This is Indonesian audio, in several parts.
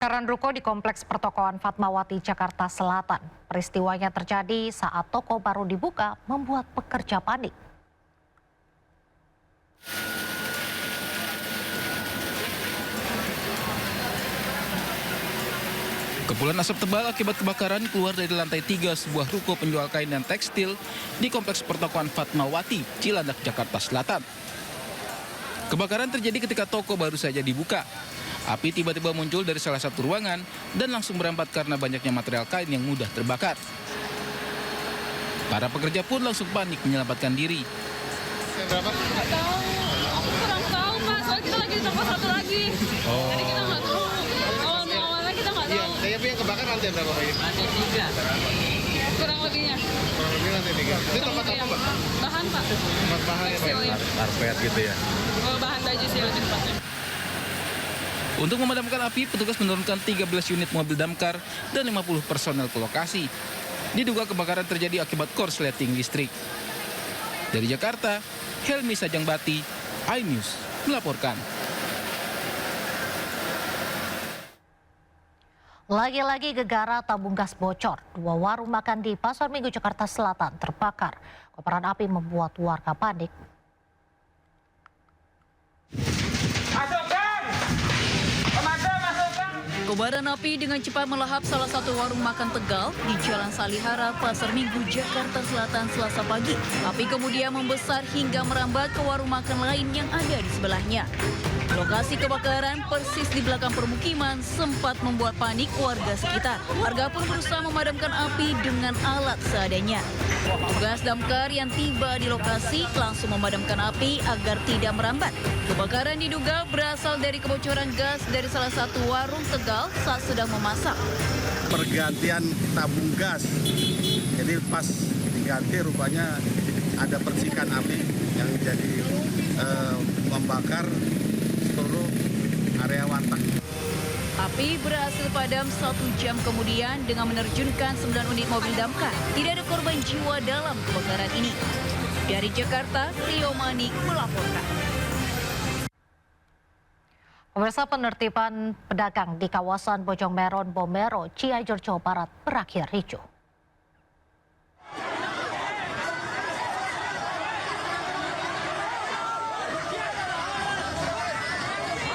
Kebakaran ruko di Kompleks Pertokoan Fatmawati, Jakarta Selatan. Peristiwanya terjadi saat toko baru dibuka membuat pekerja panik. Kepulan asap tebal akibat kebakaran keluar dari lantai 3 sebuah ruko penjual kain dan tekstil di Kompleks Pertokoan Fatmawati, Cilandak, Jakarta Selatan. Kebakaran terjadi ketika toko baru saja dibuka. Api tiba-tiba muncul dari salah satu ruangan dan langsung merambat karena banyaknya material kain yang mudah terbakar. Para pekerja pun langsung panik menyelamatkan diri. Berapa? Nggak tahu, aku kurang tahu Pak, soalnya kita lagi di toko satu lagi. Jadi kita nggak tahu, awalnya kita nggak Iya, tahu. tapi yang kebakar lantai berapa Pak? Lantai 3. Kurang lebihnya. Kurang lebih lantai 3. Itu tempat apa Pak? Bahan Pak. Tempat bahan ya Pak? Tekstil, ya. Karpet gitu ya? Bahan baju sih lebih tepatnya. Untuk memadamkan api, petugas menurunkan 13 unit mobil damkar dan 50 personel ke lokasi. Diduga kebakaran terjadi akibat korsleting listrik. Dari Jakarta, Helmi Sajangbati, iNews melaporkan. Lagi-lagi gegara tabung gas bocor. 2 warung makan di Pasar Minggu, Jakarta Selatan terbakar. Kobaran api membuat warga panik. Kobaran api dengan cepat melahap salah satu warung makan Tegal di Jalan Salihara, Pasar Minggu, Jakarta Selatan, Selasa pagi. Api kemudian membesar hingga merambat ke warung makan lain yang ada di sebelahnya. Lokasi kebakaran persis di belakang permukiman sempat membuat panik warga sekitar. Warga pun berusaha memadamkan api dengan alat seadanya. Petugas damkar yang tiba di lokasi langsung memadamkan api agar tidak merambat. Kebakaran diduga berasal dari kebocoran gas dari salah satu warung Tegal saat sedang memasak. Pergantian tabung gas, jadi pas diganti rupanya ada percikan api yang jadi membakar seluruh area warteg. Api berhasil padam 1 jam kemudian dengan menerjunkan 9 unit mobil damkar. Tidak ada korban jiwa dalam kebakaran ini. Dari Jakarta, Rio Manik melaporkan. Pemirsa, penertiban pedagang di kawasan Bojong Meron, Bomero, Cianjur, Jawa Barat berakhir ricuh.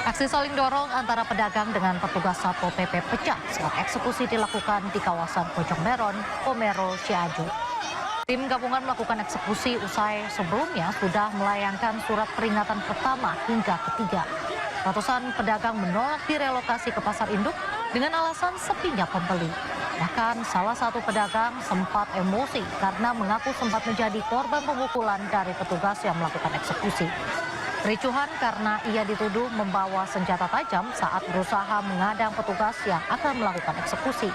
Aksi saling dorong antara pedagang dengan petugas Satpol PP pecah saat eksekusi dilakukan di kawasan Bojong Meron, Bomero, Cianjur. Tim gabungan melakukan eksekusi usai sebelumnya sudah melayangkan surat peringatan pertama hingga ketiga. Ratusan pedagang menolak direlokasi ke pasar induk dengan alasan sepinya pembeli. Bahkan salah satu pedagang sempat emosi karena mengaku sempat menjadi korban pemukulan dari petugas yang melakukan eksekusi. Kericuhan karena ia dituduh membawa senjata tajam saat berusaha mengadang petugas yang akan melakukan eksekusi.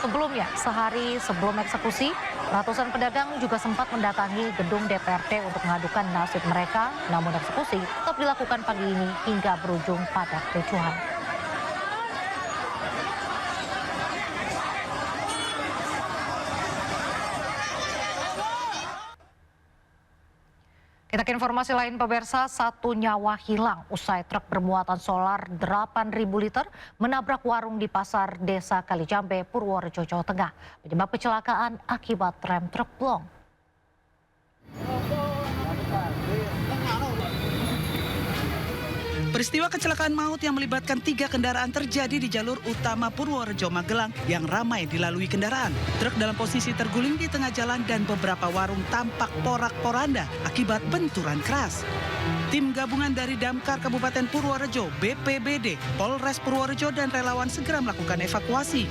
Sebelumnya, sehari sebelum eksekusi, ratusan pedagang juga sempat mendatangi gedung DPRD untuk mengadukan nasib mereka, namun eksekusi tetap dilakukan pagi ini hingga berujung pada kericuhan. Kita ke informasi lain, pemirsa, 1 nyawa hilang usai truk bermuatan solar 8.000 liter menabrak warung di pasar Desa Kalijambe, Purworejo, Jawa Tengah. Penyebab kecelakaan akibat rem truk blong. Peristiwa kecelakaan maut yang melibatkan 3 kendaraan terjadi di jalur utama Purworejo Magelang yang ramai dilalui kendaraan. Truk dalam posisi terguling di tengah jalan dan beberapa warung tampak porak-poranda akibat benturan keras. Tim gabungan dari Damkar Kabupaten Purworejo, BPBD, Polres Purworejo dan relawan segera melakukan evakuasi.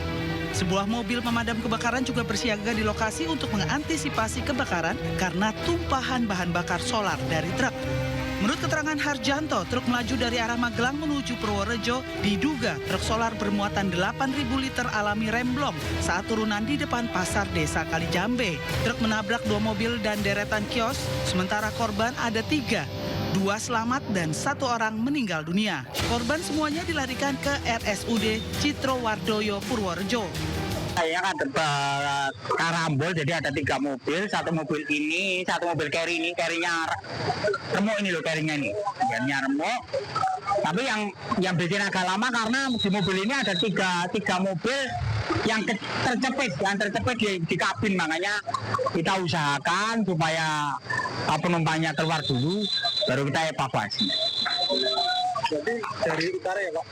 Sebuah mobil pemadam kebakaran juga bersiaga di lokasi untuk mengantisipasi kebakaran karena tumpahan bahan bakar solar dari truk. Menurut keterangan Harjanto, truk melaju dari arah Magelang menuju Purworejo diduga truk solar bermuatan 8.000 liter alami remblong saat turunan di depan pasar Desa Kalijambe. Truk menabrak 2 mobil dan deretan kios, sementara korban ada 3. 2 selamat dan 1 orang meninggal dunia. Korban semuanya dilarikan ke RSUD Citro Wardoyo, Purworejo. Saya kan karambol, jadi ada 3 mobil, 1 mobil ini, 1 mobil carry ini, carry-nya remuk ini loh, carry-nya ini. Carry-nya remuk, Tapi yang bikin agak lama karena di mobil ini ada tiga mobil yang tercepit di kabin, makanya kita usahakan supaya penumpangnya keluar dulu, baru kita evakuasi. Jadi dari utara ya Pak?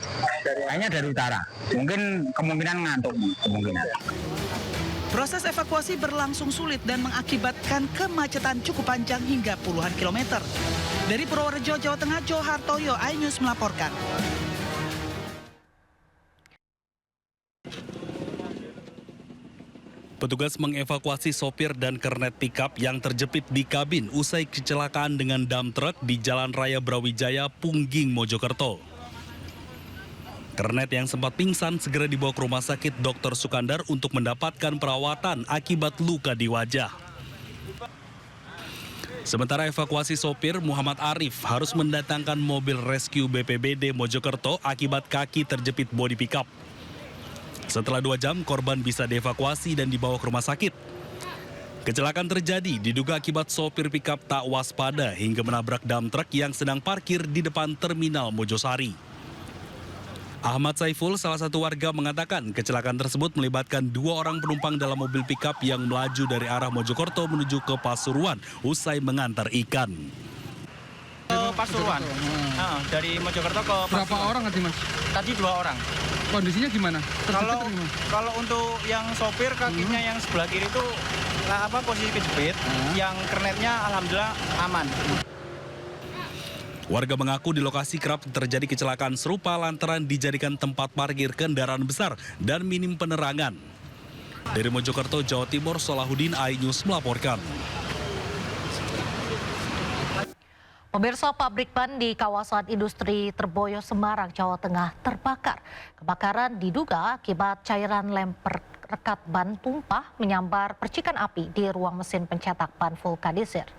Hanya dari utara, mungkin kemungkinan ngantuk kemungkinan. Proses evakuasi berlangsung sulit dan mengakibatkan kemacetan cukup panjang hingga puluhan kilometer. Dari Purworejo, Jawa Tengah, Johartoyo, iNews melaporkan. Petugas mengevakuasi sopir dan kernet pickup yang terjepit di kabin usai kecelakaan dengan dam truk di Jalan Raya Brawijaya, Pungging, Mojokerto. Kernet yang sempat pingsan segera dibawa ke Rumah Sakit Dr. Sukandar untuk mendapatkan perawatan akibat luka di wajah. Sementara evakuasi sopir Muhammad Arif harus mendatangkan mobil rescue BPBD Mojokerto akibat kaki terjepit bodi pickup. Setelah 2 jam, korban bisa dievakuasi dan dibawa ke rumah sakit. Kecelakaan terjadi diduga akibat sopir pickup tak waspada hingga menabrak dam truk yang sedang parkir di depan terminal Mojosari. Ahmad Saiful, salah satu warga, mengatakan kecelakaan tersebut melibatkan 2 orang penumpang dalam mobil pickup yang melaju dari arah Mojokerto menuju ke Pasuruan usai mengantar ikan. Pasuruan, dari Mojokerto ke Pasuruan. Berapa orang tadi Mas? Tadi 2 orang. Kondisinya gimana? Kalau untuk yang sopir kakinya yang sebelah kiri itu posisi kejepit, yang kernetnya alhamdulillah aman. Warga mengaku di lokasi kerap terjadi kecelakaan serupa lantaran dijadikan tempat parkir kendaraan besar dan minim penerangan. Dari Mojokerto, Jawa Timur, Solahuddin, iNews melaporkan. Pemirsa, pabrik ban di kawasan industri Terboyo, Semarang, Jawa Tengah terbakar. Kebakaran diduga akibat cairan lem perekat ban tumpah menyambar percikan api di ruang mesin pencetak ban vulkanisir.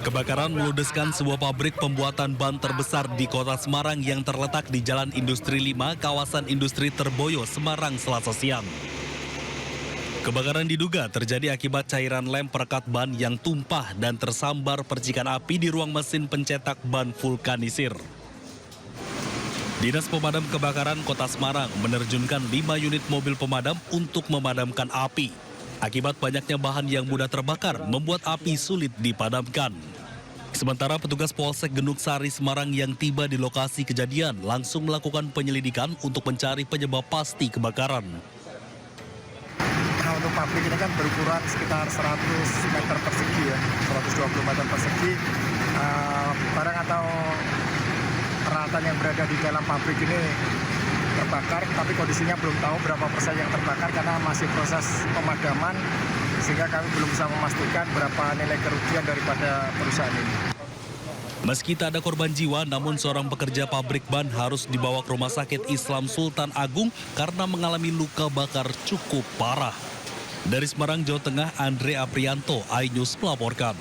Kebakaran meludeskan sebuah pabrik pembuatan ban terbesar di kota Semarang yang terletak di Jalan Industri 5, kawasan industri Terboyo, Semarang, Selasa siang. Kebakaran diduga terjadi akibat cairan lem perekat ban yang tumpah dan tersambar percikan api di ruang mesin pencetak ban vulkanisir. Dinas Pemadam Kebakaran Kota Semarang menerjunkan 5 unit mobil pemadam untuk memadamkan api. Akibat banyaknya bahan yang mudah terbakar, membuat api sulit dipadamkan. Sementara petugas Polsek Genduk Sari Semarang yang tiba di lokasi kejadian langsung melakukan penyelidikan untuk mencari penyebab pasti kebakaran. Nah, untuk pabrik ini kan berukuran sekitar 100 meter persegi ya, 120 meter persegi. Barang atau peralatan yang berada di dalam pabrik ini terbakar, tapi kondisinya belum tahu berapa persen yang terbakar karena masih proses pemadaman, sehingga kami belum bisa memastikan berapa nilai kerugian daripada perusahaan ini. Meski tak ada korban jiwa, namun seorang pekerja pabrik ban harus dibawa ke Rumah Sakit Islam Sultan Agung karena mengalami luka bakar cukup parah. Dari Semarang, Jawa Tengah, Andre Aprianto, iNews melaporkan.